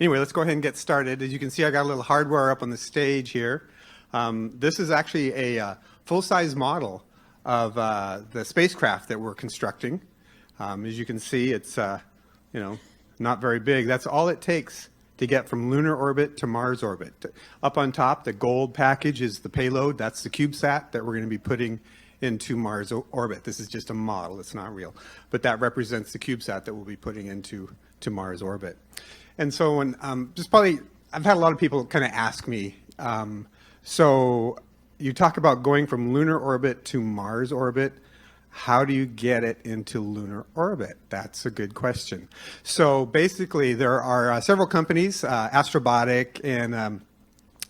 Anyway, let's go ahead and get started. As you can see, I got a little hardware up on the stage here. This is actually a full-size model of the spacecraft that we're constructing. As you can see, it's not very big. That's all it takes to get from lunar orbit to Mars orbit. Up on top, the gold package is the payload. That's the Cubesat that we're going to be putting into Mars orbit. This is just a model. It's not real. But that represents the Cubesat that we'll be putting into Mars orbit. And so when I've had a lot of people kind of ask me, so you talk about going from lunar orbit to Mars orbit. How do you get it into lunar orbit? That's a good question. So basically, there are several companies, Astrobotic and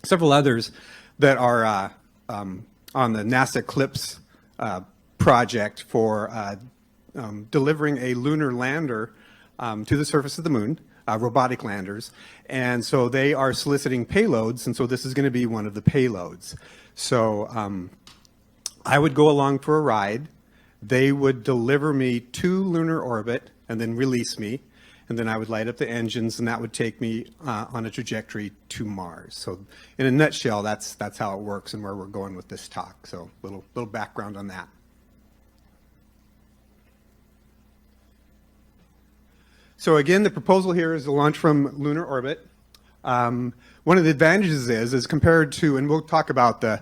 several others, that are on the NASA Eclipse project for delivering a lunar lander to the surface of the moon, robotic landers. And so they are soliciting payloads, and so this is going to be one of the payloads. So I would go along for a ride. They would deliver me to lunar orbit and then release me, and then I would light up the engines, and that would take me on a trajectory to Mars. So in a nutshell, that's how it works and where we're going with this talk. So little background on that. So again, the proposal here is to launch from lunar orbit. One of the advantages is compared to, and we'll talk about the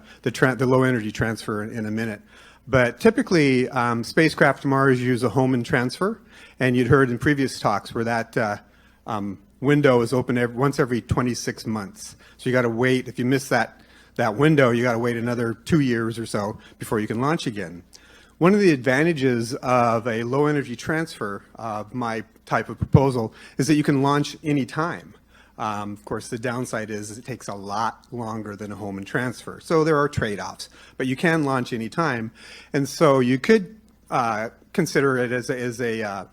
low energy transfer in a minute, but typically spacecraft to Mars use a home and transfer, and you'd heard in previous talks where that window is open once every 26 months. So you got to wait. If you miss that window, you got to wait another 2 years or so before you can launch again. One of the advantages of a low energy transfer of my type of proposal is that you can launch anytime. Of course, the downside is it takes a lot longer than a home and transfer. So there are trade-offs, but you can launch anytime. And so you could consider it as a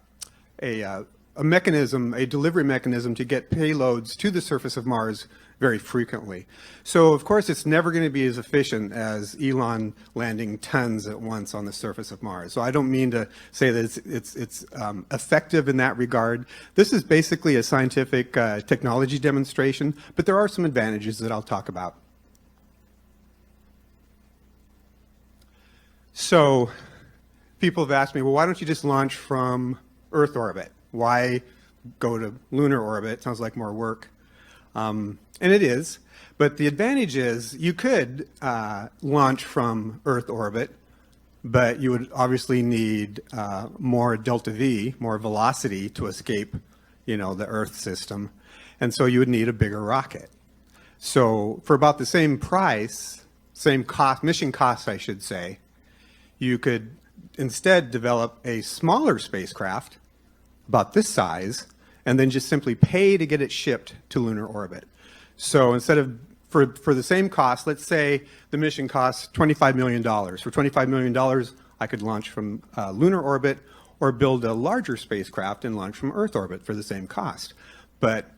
mechanism, a delivery mechanism to get payloads to the surface of Mars very frequently. So of course, it's never going to be as efficient as Elon landing tons at once on the surface of Mars. So I don't mean to say that it's effective in that regard. This is basically a scientific technology demonstration, but there are some advantages that I'll talk about. So people have asked me, well, why don't you just launch from Earth orbit? Why go to lunar orbit? Sounds like more work. And it is, but the advantage is you could launch from Earth orbit, but you would obviously need more delta V, more velocity to escape, the Earth system, and so you would need a bigger rocket. So for about the same price, same cost, mission cost, I should say, you could instead develop a smaller spacecraft, about this size, and then just simply pay to get it shipped to lunar orbit. So instead of, for the same cost, let's say the mission costs $25 million. For $25 million, I could launch from lunar orbit or build a larger spacecraft and launch from Earth orbit for the same cost. But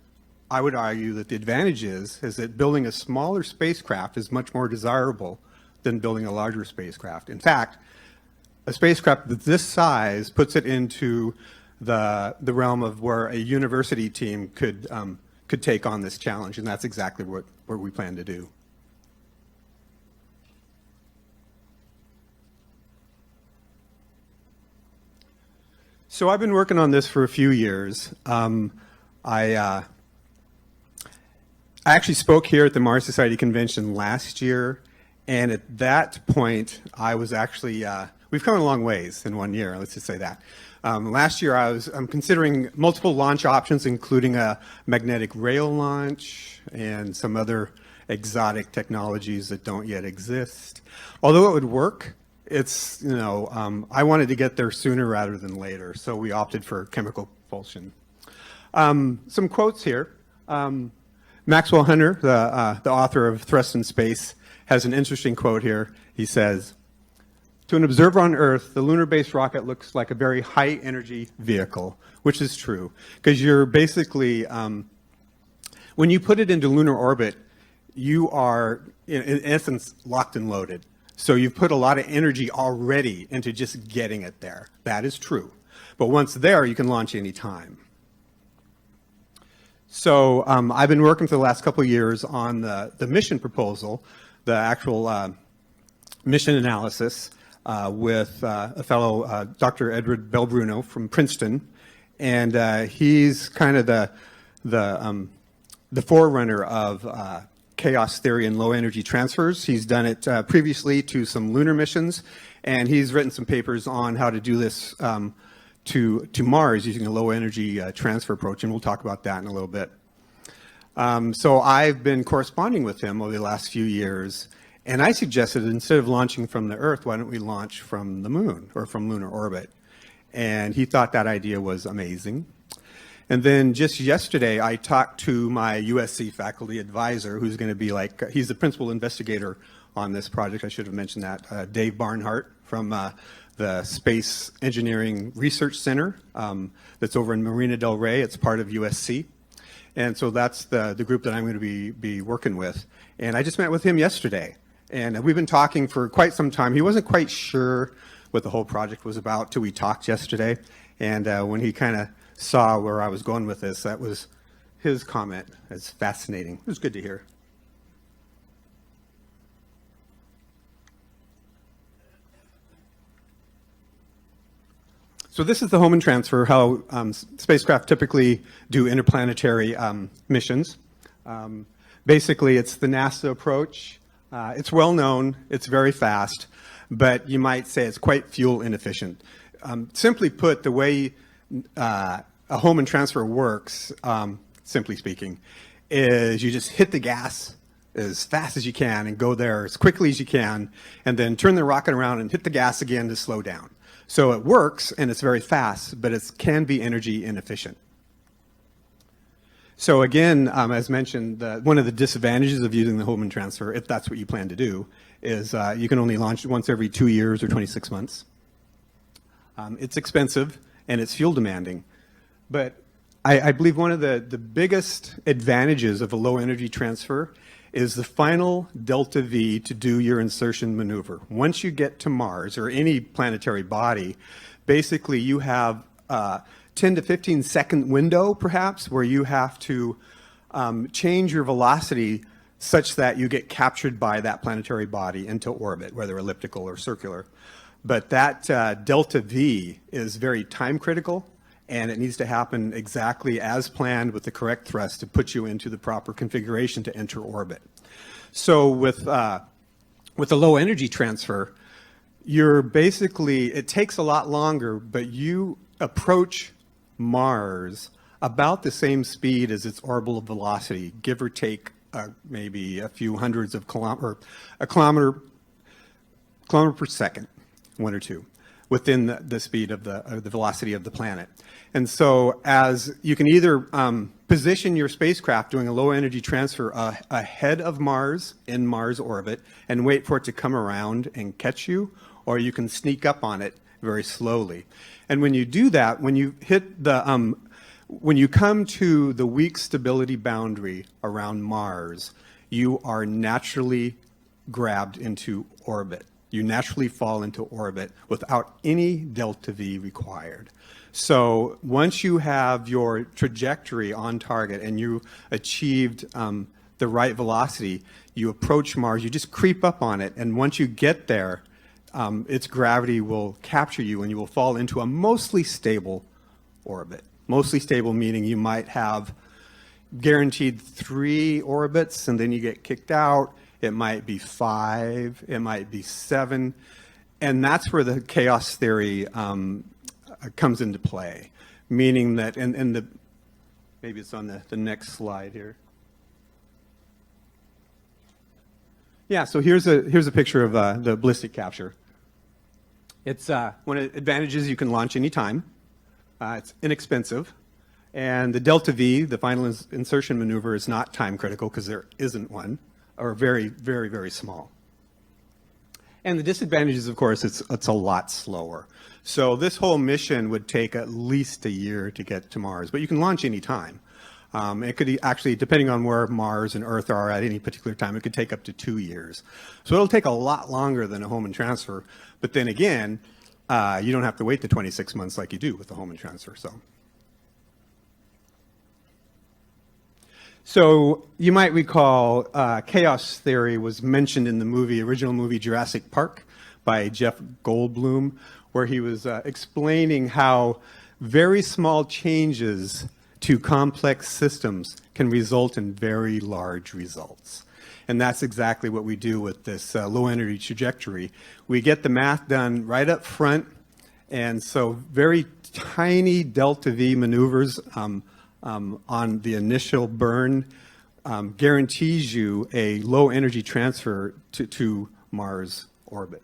I would argue that the advantage is that building a smaller spacecraft is much more desirable than building a larger spacecraft. In fact, a spacecraft that's this size puts it into the realm of where a university team could take on this challenge, and that's exactly what we plan to do. So I've been working on this for a few years. I actually spoke here at the Mars Society convention last year, and at that point, I was actually, we've come a long ways in 1 year, let's just say that. Last year, I'm considering multiple launch options, including a magnetic rail launch and some other exotic technologies that don't yet exist. Although it would work, it's, I wanted to get there sooner rather than later, so we opted for chemical propulsion. Some quotes here. Maxwell Hunter, the author of Thrust in Space, has an interesting quote here. He says, "To an observer on Earth, the lunar-based rocket looks like a very high-energy vehicle," which is true, because you're basically, when you put it into lunar orbit, you are, in essence, locked and loaded. So you've put a lot of energy already into just getting it there. That is true. But once there, you can launch any time. So I've been working for the last couple of years on the mission proposal, the actual mission analysis with a fellow, Dr. Edward Belbruno from Princeton. And he's kind of the forerunner of chaos theory and low energy transfers. He's done it previously to some lunar missions, and he's written some papers on how to do this to Mars using a low energy transfer approach, and we'll talk about that in a little bit. So I've been corresponding with him over the last few years, and I suggested instead of launching from the Earth, why don't we launch from the moon or from lunar orbit? And he thought that idea was amazing. And then just yesterday, I talked to my USC faculty advisor, who's going to be like, he's the principal investigator on this project. I should have mentioned that, Dave Barnhart from the Space Engineering Research Center that's over in Marina del Rey. It's part of USC. And so that's the group that I'm going to be working with. And I just met with him yesterday. And we've been talking for quite some time. He wasn't quite sure what the whole project was about till we talked yesterday. And when he kind of saw where I was going with this, that was his comment. It's fascinating. It was good to hear. So this is the Hohmann transfer, how spacecraft typically do interplanetary missions. Basically, it's the NASA approach. It's well known, it's very fast, but you might say it's quite fuel inefficient. Simply put, the way a Hohmann transfer works, simply speaking, is you just hit the gas as fast as you can and go there as quickly as you can, and then turn the rocket around and hit the gas again to slow down. So it works and it's very fast, but it can be energy inefficient. So again, as mentioned, one of the disadvantages of using the Hohmann transfer, if that's what you plan to do, is you can only launch once every 2 years or 26 months. It's expensive and it's fuel demanding. But I believe one of the biggest advantages of a low energy transfer is the final delta V to do your insertion maneuver. Once you get to Mars or any planetary body, basically you have 10 to 15 second window perhaps where you have to change your velocity such that you get captured by that planetary body into orbit, whether elliptical or circular. But that delta V is very time critical, and it needs to happen exactly as planned with the correct thrust to put you into the proper configuration to enter orbit. So with a low energy transfer, you're basically, it takes a lot longer, but you approach Mars about the same speed as its orbital velocity, give or take maybe a few hundreds of kilometer per second, 1 or 2, within the speed of the velocity of the planet. And so as you can either position your spacecraft doing a low energy transfer ahead of Mars in Mars orbit and wait for it to come around and catch you, or you can sneak up on it very slowly. And when you do that, when you hit when you come to the weak stability boundary around Mars, you are naturally grabbed into orbit. You naturally fall into orbit without any delta V required. So once you have your trajectory on target and you achieved the right velocity, you approach Mars, you just creep up on it, and once you get there, its gravity will capture you and you will fall into a mostly stable orbit. Mostly stable meaning you might have guaranteed 3 orbits and then you get kicked out. It might be 5, it might be 7, and that's where the chaos theory comes into play, meaning that, and maybe it's on the next slide here. Yeah, so here's a picture of the Ballistic Capture. It's one of the advantages, you can launch anytime. It's inexpensive, and the delta V, the final insertion maneuver, is not time critical because there isn't one, or very, very, very small. And the disadvantages, of course, it's a lot slower. So this whole mission would take at least a year to get to Mars, but you can launch any time. It could actually, depending on where Mars and Earth are at any particular time, it could take up to 2 years. So it'll take a lot longer than a Hohmann transfer, but then again, you don't have to wait the 26 months like you do with the Hohmann transfer. So. So you might recall chaos theory was mentioned in the original movie Jurassic Park by Jeff Goldblum, where he was explaining how very small changes to complex systems can result in very large results. And that's exactly what we do with this low energy trajectory. We get the math done right up front, and so very tiny delta V maneuvers on the initial burn guarantees you a low energy transfer to Mars orbit.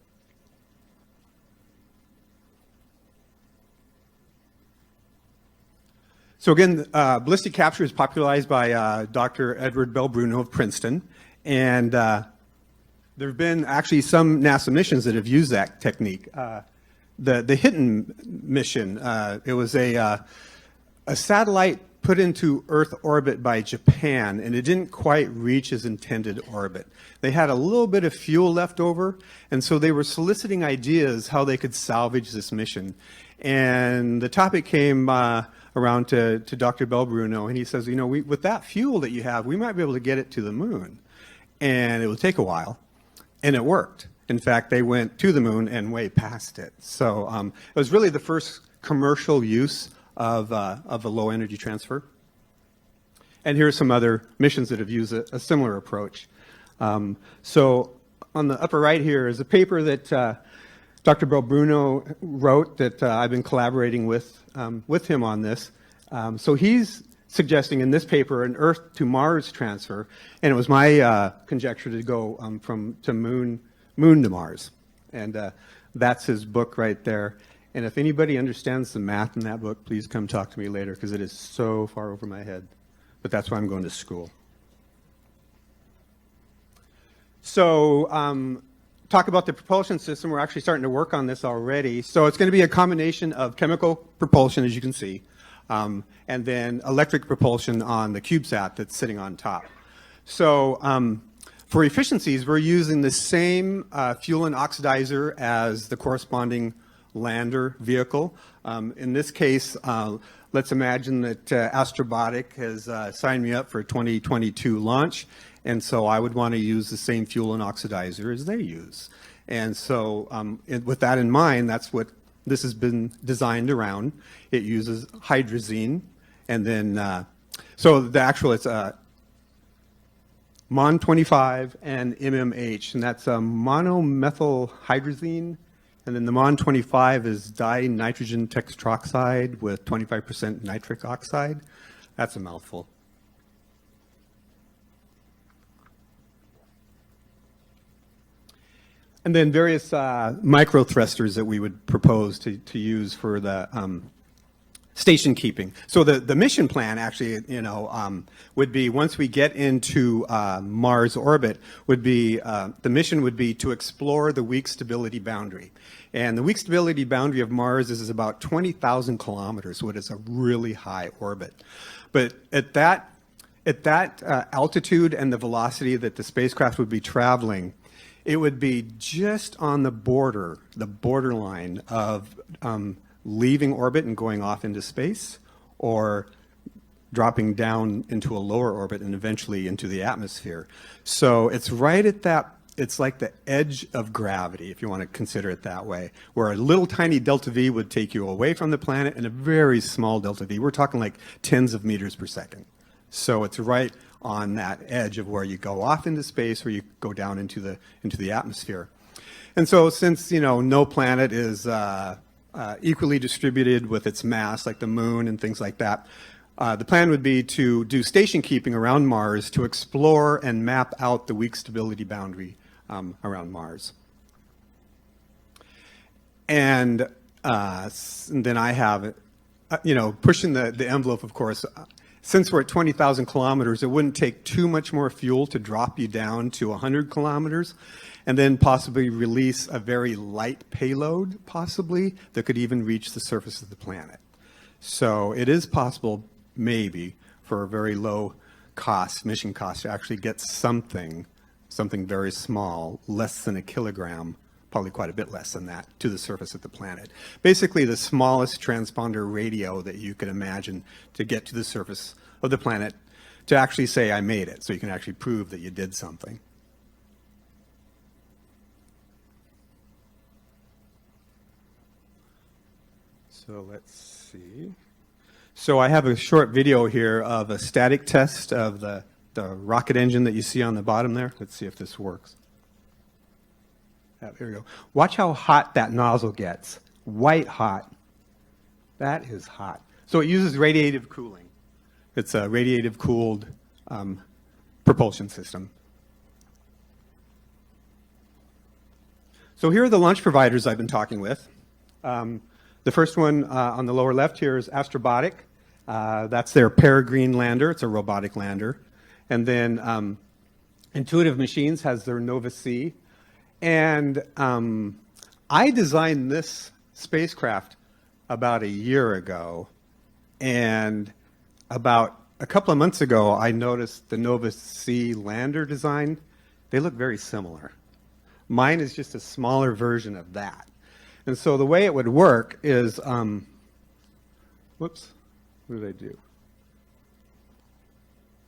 So again, ballistic capture is popularized by Dr. Edward Bell Bruno of Princeton, and there have been actually some NASA missions that have used that technique. The Hinton mission, it was a satellite put into Earth orbit by Japan, and it didn't quite reach its intended orbit. They had a little bit of fuel left over, and so they were soliciting ideas how they could salvage this mission. And the topic came around to Dr. Bell Bruno, and he says, you know, with that fuel that you have, we might be able to get it to the moon. And it would take a while, and it worked. In fact, they went to the moon and way past it. So it was really the first commercial use of a low energy transfer. And here are some other missions that have used a similar approach. So on the upper right here is a paper that Dr. Bell Bruno wrote that I've been collaborating with him on this. So he's suggesting in this paper an Earth to Mars transfer, and it was my conjecture to go from moon to Mars. And that's his book right there. And if anybody understands the math in that book, please come talk to me later, because it is so far over my head. But that's why I'm going to school. So talk about the propulsion system. We're actually starting to work on this already. So it's going to be a combination of chemical propulsion, as you can see, and then electric propulsion on the Cubesat that's sitting on top. So for efficiencies, we're using the same fuel and oxidizer as the corresponding lander vehicle. In this case, let's imagine that Astrobotic has signed me up for a 2022 launch, and so I would want to use the same fuel and oxidizer as they use. And so with that in mind, that's what this has been designed around. It uses hydrazine, and then, so the actual, it's MON25 and MMH, and that's a monomethyl hydrazine. And then the MON25 is dinitrogen tetroxide with 25% nitric oxide. That's a mouthful. And then various micro thrusters that we would propose to use for the station keeping. So the mission plan actually, you know, would be once we get into Mars orbit, would be the mission would be to explore the weak stability boundary. And the weak stability boundary of Mars is about 20,000 kilometers, which is a really high orbit. But at that altitude and the velocity that the spacecraft would be traveling, it would be just on the borderline of leaving orbit and going off into space, or dropping down into a lower orbit and eventually into the atmosphere. So it's right at that, it's like the edge of gravity, if you want to consider it that way, where a little tiny delta V would take you away from the planet, and a very small delta V, we're talking like tens of meters per second. So it's right on that edge of where you go off into space or you go down into the atmosphere. And so since, you know, no planet is equally distributed with its mass, like the moon and things like that, the plan would be to do station keeping around Mars to explore and map out the weak stability boundary around Mars. And then I have, you know, pushing the envelope, of course. Since we're at 20,000 kilometers, it wouldn't take too much more fuel to drop you down to 100 kilometers, and then possibly release a very light payload, possibly, that could even reach the surface of the planet. So it is possible, maybe, for a very low cost, mission cost, to actually get something very small, less than a kilogram, probably quite a bit less than that, to the surface of the planet. Basically the smallest transponder radio that you could imagine to get to the surface of the planet to actually say I made it, so you can actually prove that you did something. So let's see. So I have a short video here of a static test of the rocket engine that you see on the bottom there. Let's see if this works. There we go. Watch how hot that nozzle gets. White hot. That is hot. So it uses radiative cooling. It's a radiative cooled propulsion system. So here are the launch providers I've been talking with. The first one on the lower left here is Astrobotic. That's their Peregrine lander. It's a robotic lander. And then Intuitive Machines has their Nova C. And I designed this spacecraft about a year ago. And about a couple of months ago, I noticed the Nova C lander design. They look very similar. Mine is just a smaller version of that. And so the way it would work is, whoops, what did I do?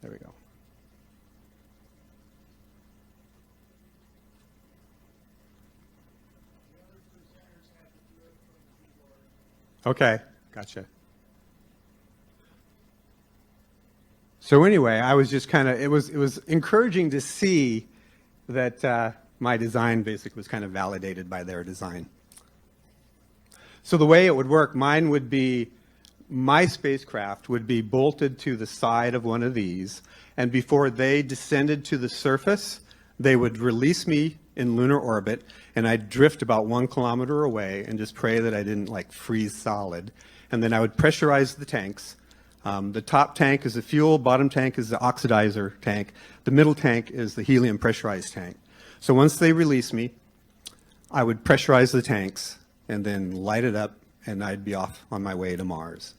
There we go. Okay, gotcha. So anyway, I was just kind of, it was encouraging to see that my design basically was kind of validated by their design. So the way it would work, mine would be, my spacecraft would be bolted to the side of one of these, and before they descended to the surface, they would release me in lunar orbit, and I'd drift about 1 kilometer away and just pray that I didn't like freeze solid. And then I would pressurize the tanks. The top tank is the fuel, bottom tank is the oxidizer tank, the middle tank is the helium pressurized tank. So once they release me, I would pressurize the tanks and then light it up, and I'd be off on my way to Mars.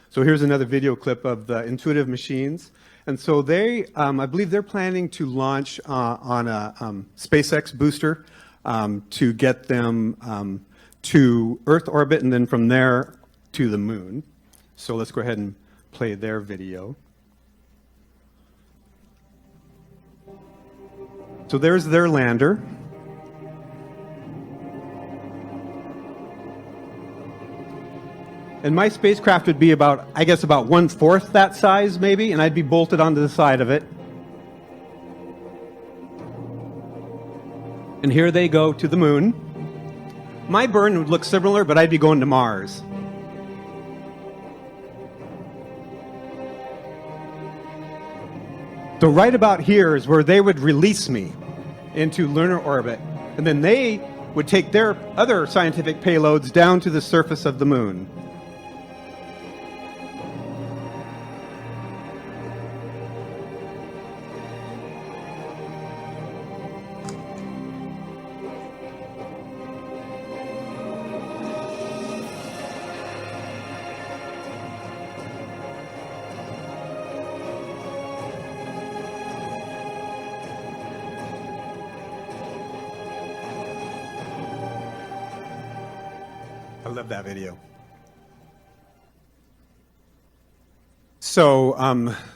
So here's another video clip of the Intuitive Machines. And so they, I believe they're planning to launch on a SpaceX booster to get them to Earth orbit, and then from there to the moon. So let's go ahead and play their video. So there's their lander. And my spacecraft would be about, I guess, about 1/4 that size, maybe, and I'd be bolted onto the side of it. And here they go to the moon. My burn would look similar, but I'd be going to Mars. So right about here is where they would release me into lunar orbit, and then they would take their other scientific payloads down to the surface of the moon. I love that video. So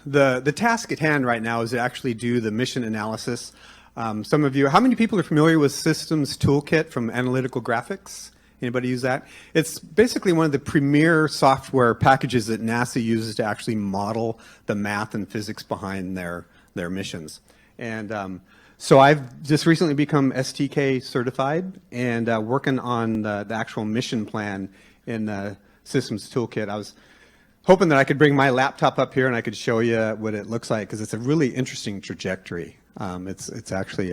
the task at hand right now is to actually do the mission analysis. Some of you, how many people are familiar with Systems Toolkit from Analytical Graphics? Anybody use that? It's basically one of the premier software packages that NASA uses to actually model the math and physics behind their missions. And so I've just recently become STK certified and working on the actual mission plan in Systems Toolkit. I was hoping that I could bring my laptop up here and I could show you what it looks like, because it's a really interesting trajectory. It's actually,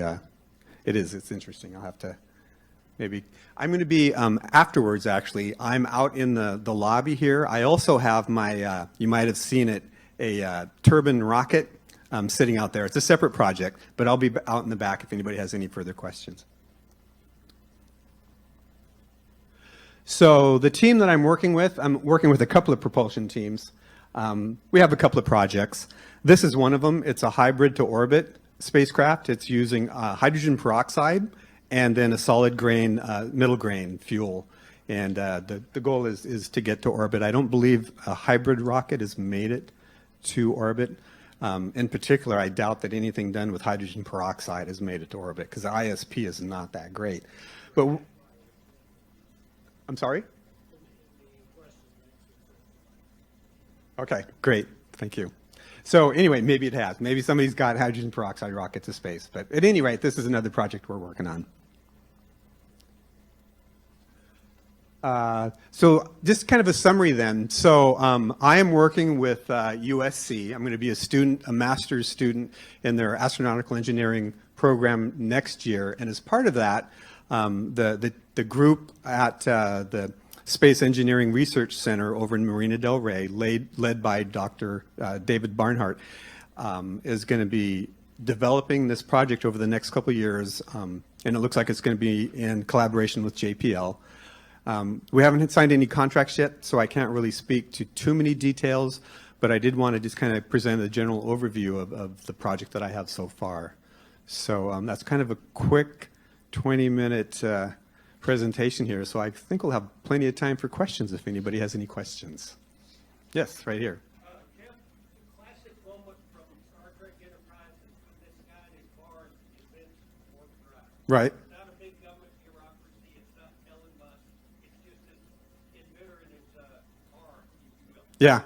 it's interesting. I'll have to maybe, I'm going to be, afterwards actually, I'm out in the lobby here. I also have my, you might have seen it, a turbine rocket sitting out there. It's a separate project, but I'll be out in the back if anybody has any further questions. So the team that I'm working with a couple of propulsion teams. We have a couple of projects. This is one of them. It's a hybrid to orbit spacecraft. It's using hydrogen peroxide and then a solid grain, middle grain fuel. And the goal is to get to orbit. I don't believe a hybrid rocket has made it to orbit. In particular, I doubt that anything done with hydrogen peroxide has made it to orbit because the ISP is not that great. But I'm sorry? Okay, great. Thank you. So anyway, maybe it has. Maybe somebody's got hydrogen peroxide rocket to space. But at any rate, this is another project we're working on. So just kind of a summary then. So I am working with USC. I'm going to be a student, a master's student in their astronautical engineering program next year. And as part of that, the group at the Space Engineering Research Center over in Marina del Rey, led by Dr. David Barnhart, is going to be developing this project over the next couple of years. And it looks like it's going to be in collaboration with JPL. We haven't signed any contracts yet, so I can't really speak to too many details, but I did want to just kind of present a general overview of the project that I have so far. So that's kind of a quick 20-minute presentation here, so I think we'll have plenty of time for questions if anybody has any questions. Yes, right here. Jeff, the classic moment from Star Trek Enterprise is when this guy in his bar invents warp drive. Right. It's not a big government bureaucracy. It's not Elon Musk. It's just an inventor in his bar, if you will. Yeah.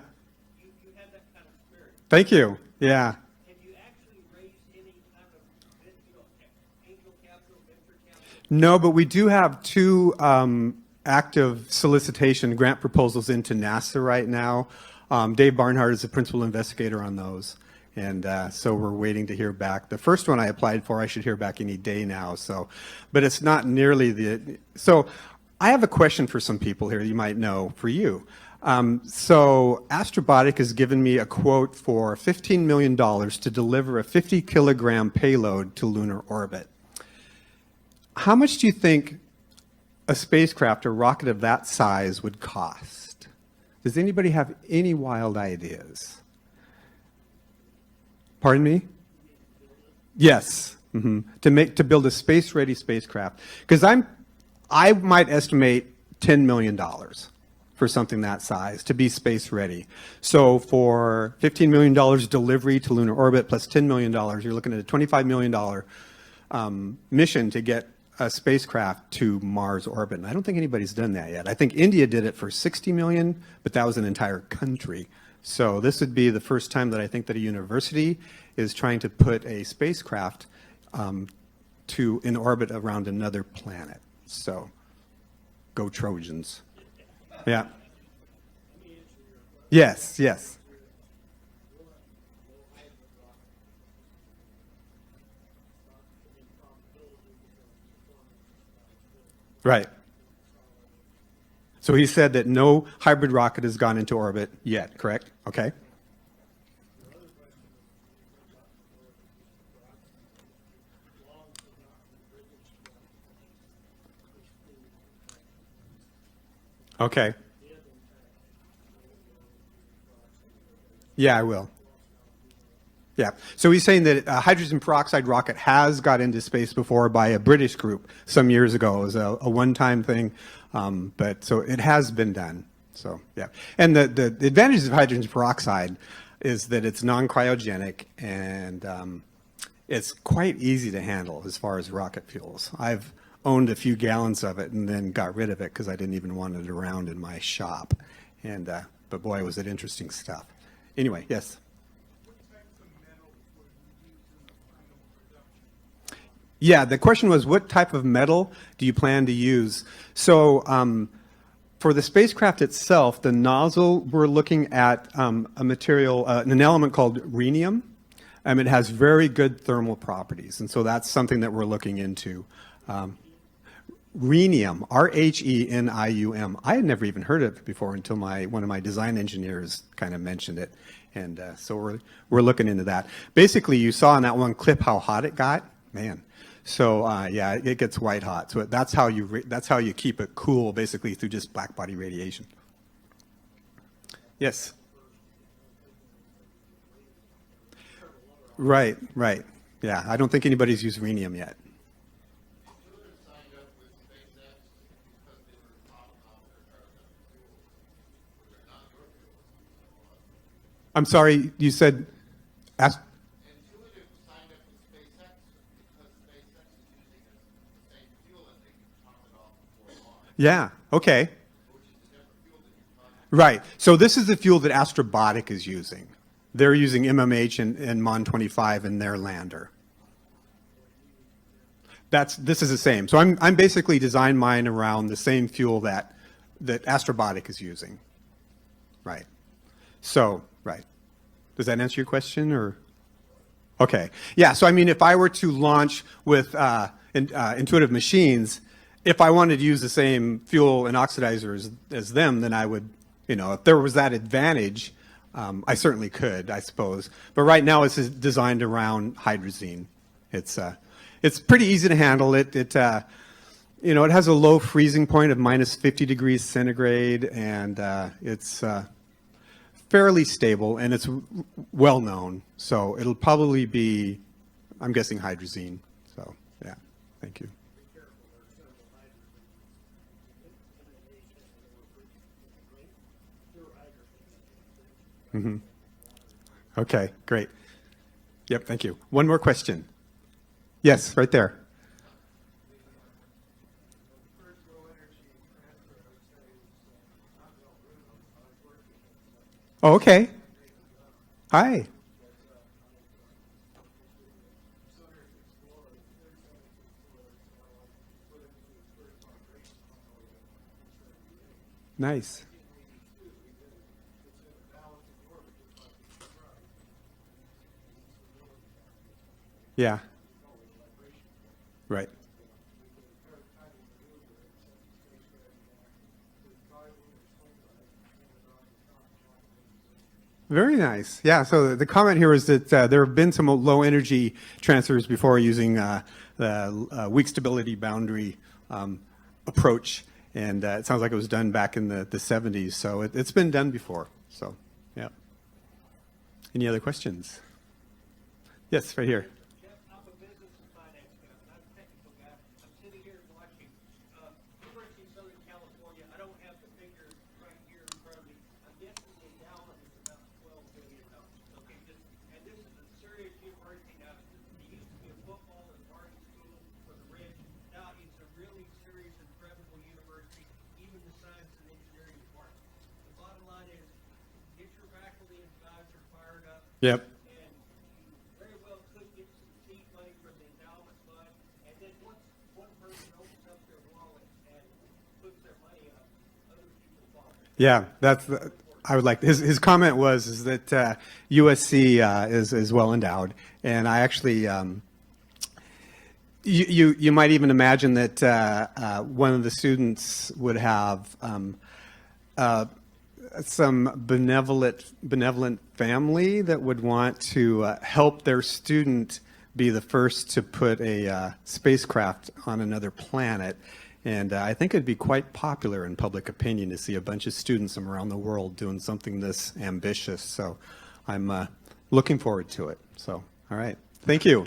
You have that kind of spirit. Thank you. Yeah. Have you actually raised any kind of angel capital, venture capital? No, but we do have two active solicitation grant proposals into NASA right now. Dave Barnhart is the principal investigator on those. And so we're waiting to hear back. The first one I applied for, I should hear back any day now. So, but it's not nearly the, so I have a question for some people here you might know for you. So Astrobotic has given me a quote for $15 million to deliver a 50-kilogram payload to lunar orbit. How much do you think a spacecraft or rocket of that size would cost? Does anybody have any wild ideas? Pardon me? Yes. To build a space-ready spacecraft. Because I might estimate $10 million for something that size to be space-ready. So for $15 million delivery to lunar orbit plus $10 million, you're looking at a $25 million mission to get a spacecraft to Mars orbit. And I don't think anybody's done that yet. I think India did it for 60 million, but that was an entire country. So this would be the first time that I think that a university is trying to put a spacecraft in orbit around another planet. So go Trojans. Yeah. Yes, yes. Right. So he said that no hybrid rocket has gone into orbit yet, correct? Okay. Okay. Yeah, I will. Yeah. So he's saying that a hydrogen peroxide rocket has got into space before by a British group some years ago. It was a one-time thing, but so it has been done. So yeah. And the advantages of hydrogen peroxide is that it's non-cryogenic and it's quite easy to handle as far as rocket fuels. I've owned a few gallons of it and then got rid of it because I didn't even want it around in my shop. And but boy, was it interesting stuff. Anyway, yes. Yeah, the question was, what type of metal do you plan to use? So for the spacecraft itself, the nozzle, we're looking at a material, an element called rhenium. It has very good thermal properties, and so that's something that we're looking into. Rhenium, R-H-E-N-I-U-M. I had never even heard of it before until one of my design engineers kind of mentioned it, and so we're looking into that. Basically, you saw in that one clip how hot it got, man. So yeah, it gets white hot. So that's how you keep it cool, basically through just black body radiation. Yes. Right, right. Yeah, I don't think anybody's used rhenium yet. I'm sorry, you said, ask, Intuitive signed up with SpaceX because SpaceX is using the same fuel and they can top it off before launch, yeah, okay. which is a different fuel than you're talking about. Right. So this is the fuel that Astrobotic is using. They're using MMH and Mon 25 in their lander. This is the same. So I'm basically designed mine around the same fuel that Astrobotic is using. Right. So, right. Does that answer your question or? Okay. Yeah. So I mean, if I were to launch with Intuitive Machines, if I wanted to use the same fuel and oxidizer as them, then I would, if there was that advantage, I certainly could, I suppose. But right now it's designed around hydrazine. It's pretty easy to handle. It has a low freezing point of minus 50 degrees centigrade, and it's fairly stable, and it's well known. So it'll probably be, I'm guessing, hydrazine. So yeah, thank you. Mm-hmm. Okay, great. Yep, thank you. One more question. Yes, right there. Oh, okay. Hi. Nice. Yeah. Right. Very nice. Yeah, so the comment here is that there have been some low energy transfers before using the weak stability boundary approach, and it sounds like it was done back in the 70s, so it's been done before. So, yeah. Any other questions? Yes, right here. Jeff, I'm a business and finance guy, not a technical guy. I'm sitting here watching University of Southern California. I don't have the figures right here in front of me. I'm guessing the endowment is about $12 billion. Okay, and this is a serious university now. It used to be a football and garden school for the rich. Now it's a really serious and reputable university, even the science and engineering department. The bottom line is, get your faculty and advisors fired up. Yep. Yeah, I would like his comment was that USC is well endowed, and I actually you might even imagine that one of the students would have some benevolent family that would want to help their student be the first to put a spacecraft on another planet. And I think it'd be quite popular in public opinion to see a bunch of students from around the world doing something this ambitious. So I'm looking forward to it. So, all right. Thank you.